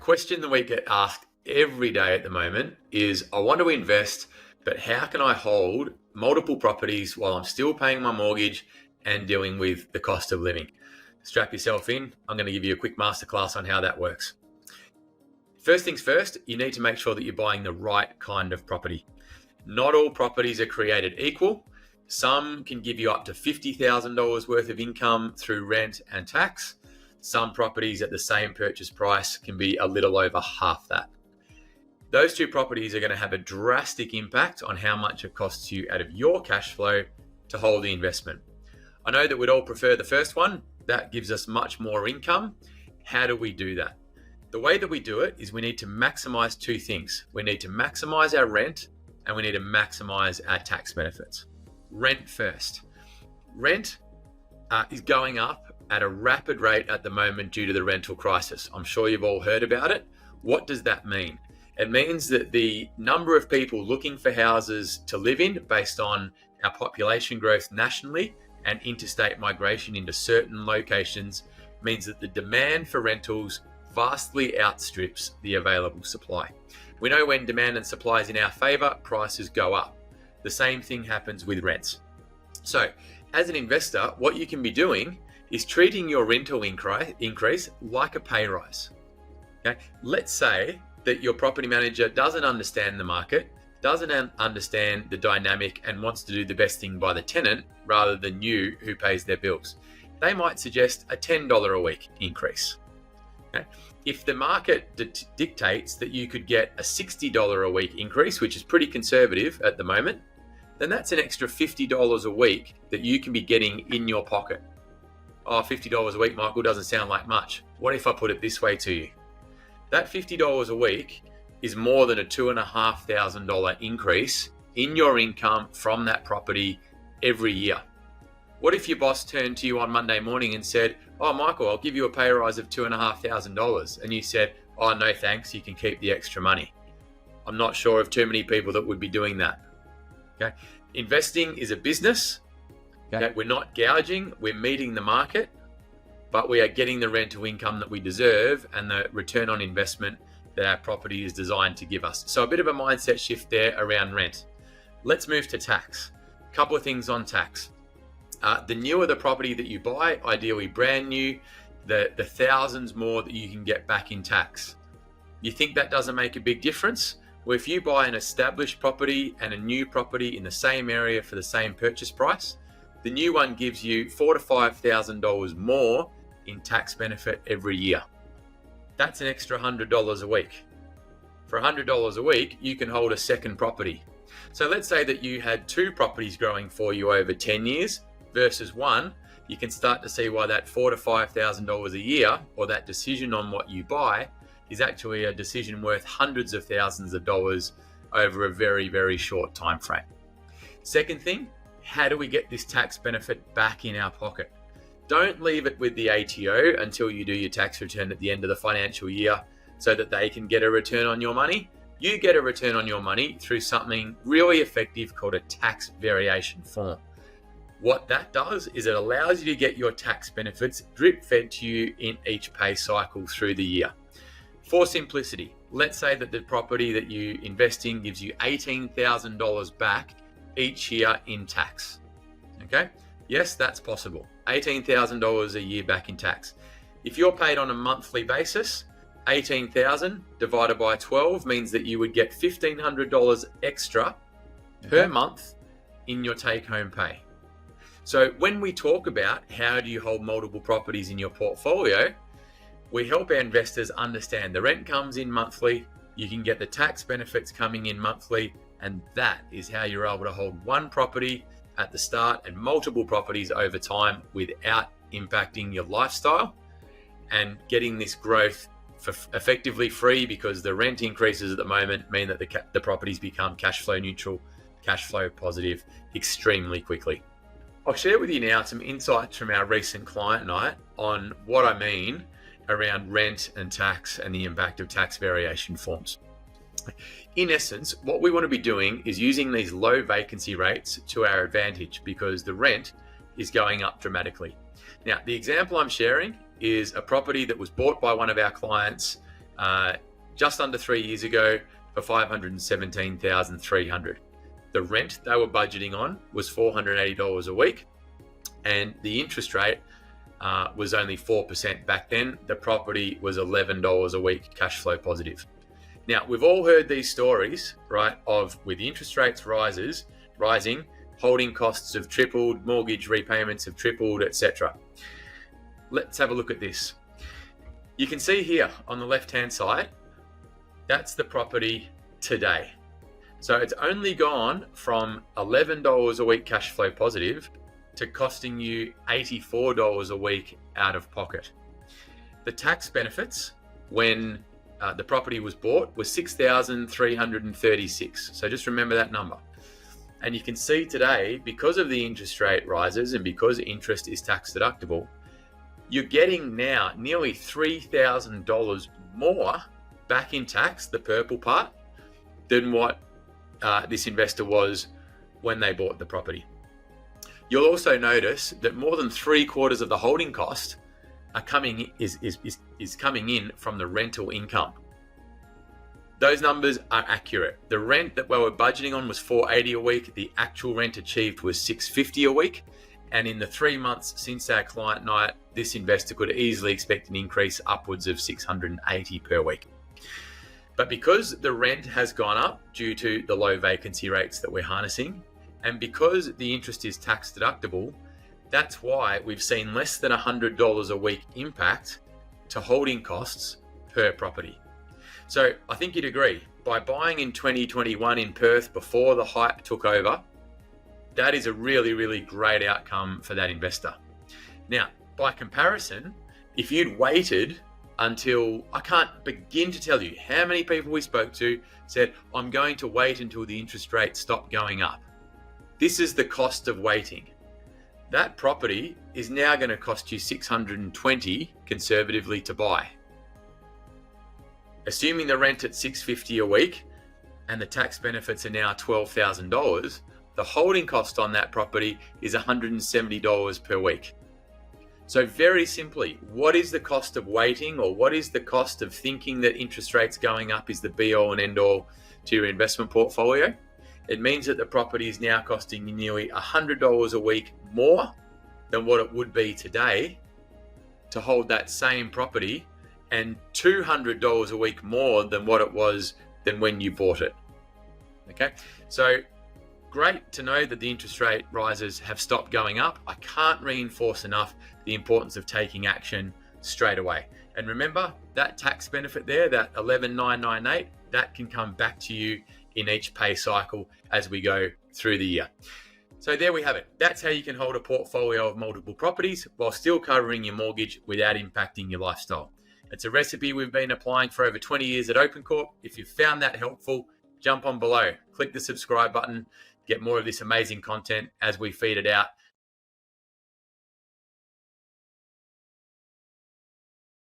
question that we get asked every day at the moment is, I want to invest, but how can I hold multiple properties while I'm still paying my mortgage and dealing with the cost of living? Strap yourself in. I'm going to give you a quick masterclass on how that works. First things first, you need to make sure that you're buying the right kind of property. Not all properties are created equal. Some can give you up to $50,000 worth of income through rent and tax. Some properties at the same purchase price can be a little over half that. Those two properties are going to have a drastic impact on how much it costs you out of your cash flow to hold the investment. I know that we'd all prefer the first one. That gives us much more income. How do we do that? The way that we do it is we need to maximize two things. We need to maximize our rent and we need to maximize our tax benefits. Rent first. Rent is going up at a rapid rate at the moment due to the rental crisis. I'm sure you've all heard about it. What does that mean? It means that the number of people looking for houses to live in based on our population growth nationally and interstate migration into certain locations means that the demand for rentals vastly outstrips the available supply. We know when demand and supply is in our favor, prices go up. The same thing happens with rents. So as an investor, what you can be doing is treating your rental increase like a pay rise. Okay? Let's say that your property manager doesn't understand the market, doesn't understand the dynamic and wants to do the best thing by the tenant rather than you who pays their bills. They might suggest a $10 a week increase. Okay. If the market dictates that you could get a $60 a week increase, which is pretty conservative at the moment, then that's an extra $50 a week that you can be getting in your pocket. Oh, $50 a week, Michael, doesn't sound like much. What if I put it this way to you? That $50 a week is more than a $2,500 increase in your income from that property every year. What if your boss turned to you on Monday morning and said, oh, Michael, I'll give you a pay rise of $2,500. And you said, oh, no, thanks. You can keep the extra money. I'm not sure of too many people that would be doing that. Okay. Investing is a business. Okay. We're not gouging. We're meeting the market, but we are getting the rental income that we deserve and the return on investment that our property is designed to give us. So a bit of a mindset shift there around rent. Let's move to tax. A couple of things on tax. The newer the property that you buy, ideally brand new, the thousands more that you can get back in tax. You think that doesn't make a big difference? Well, if you buy an established property and a new property in the same area for the same purchase price, the new one gives you $4,000 to $5,000 more in tax benefit every year. That's an extra $100 a week. For $100 a week, you can hold a second property. So let's say that you had two properties growing for you over 10 years versus one. You can start to see why that $4,000 to $5,000 a year, or that decision on what you buy, is actually a decision worth hundreds of thousands of dollars over a very, very short time frame. Second thing, how do we get this tax benefit back in our pocket? Don't leave it with the ATO until you do your tax return at the end of the financial year so that they can get a return on your money. You get a return on your money through something really effective called a tax variation form. What that does is it allows you to get your tax benefits drip fed to you in each pay cycle through the year. For simplicity, let's say that the property that you invest in gives you $18,000 back each year in tax. Okay? Yes, that's possible. $18,000 a year back in tax. If you're paid on a monthly basis, $18,000 divided by 12 means that you would get $1,500 extra per month in your take-home pay. So when we talk about how do you hold multiple properties in your portfolio, we help our investors understand the rent comes in monthly, you can get the tax benefits coming in monthly, and that is how you're able to hold one property at the start and multiple properties over time without impacting your lifestyle and getting this growth for effectively free, because the rent increases at the moment mean that the properties become cash flow neutral, cash flow positive extremely quickly. I'll share with you now some insights from our recent client night on what I mean around rent and tax and the impact of tax variation forms. In essence, what we want to be doing is using these low vacancy rates to our advantage because the rent is going up dramatically. Now, the example I'm sharing is a property that was bought by one of our clients just under 3 years ago for $517,300. The rent they were budgeting on was $480 a week, and the interest rate was only 4% back then. The property was $11 a week cash flow positive. Now, we've all heard these stories, right, of with interest rates rising, holding costs have tripled, mortgage repayments have tripled, etc. Let's have a look at this. You can see here on the left-hand side, that's the property today. So it's only gone from $11 a week cash flow positive to costing you $84 a week out of pocket. The tax benefits when the property was bought was $6,336. So just remember that number. And you can see today, because of the interest rate rises and because interest is tax deductible, you're getting now nearly $3,000 more back in tax, the purple part, than what this investor was when they bought the property. You'll also notice that more than 3/4 of the holding cost are coming in from the rental income. Those numbers are accurate. The rent that we were budgeting on was $480 a week. The actual rent achieved was $650 a week. And in the 3 months since our client night, this investor could easily expect an increase upwards of $680 per week. But because the rent has gone up due to the low vacancy rates that we're harnessing, and because the interest is tax deductible, that's why we've seen less than $100 a week impact to holding costs per property. So I think you'd agree, by buying in 2021 in Perth before the hype took over, that is a really, really great outcome for that investor. Now, by comparison, if you'd waited until, I can't begin to tell you how many people we spoke to said, I'm going to wait until the interest rates stop going up. This is the cost of waiting. That property is now going to cost you $620 conservatively to buy. Assuming the rent at $650 a week and the tax benefits are now $12,000, the holding cost on that property is $170 per week. So very simply, what is the cost of waiting, or what is the cost of thinking that interest rates going up is the be all and end all to your investment portfolio? It means that the property is now costing you nearly $100 a week more than what it would be today to hold that same property, and $200 a week more than what it was than when you bought it. Okay, so great to know that the interest rate rises have stopped going up. I can't reinforce enough the importance of taking action straight away. And remember, that tax benefit there, that $11,998, that can come back to you in each pay cycle as we go through the year. So there we have it. That's how you can hold a portfolio of multiple properties while still covering your mortgage without impacting your lifestyle. It's a recipe we've been applying for over 20 years at OpenCorp. If you found that helpful, jump on below, click the subscribe button, get more of this amazing content as we feed it out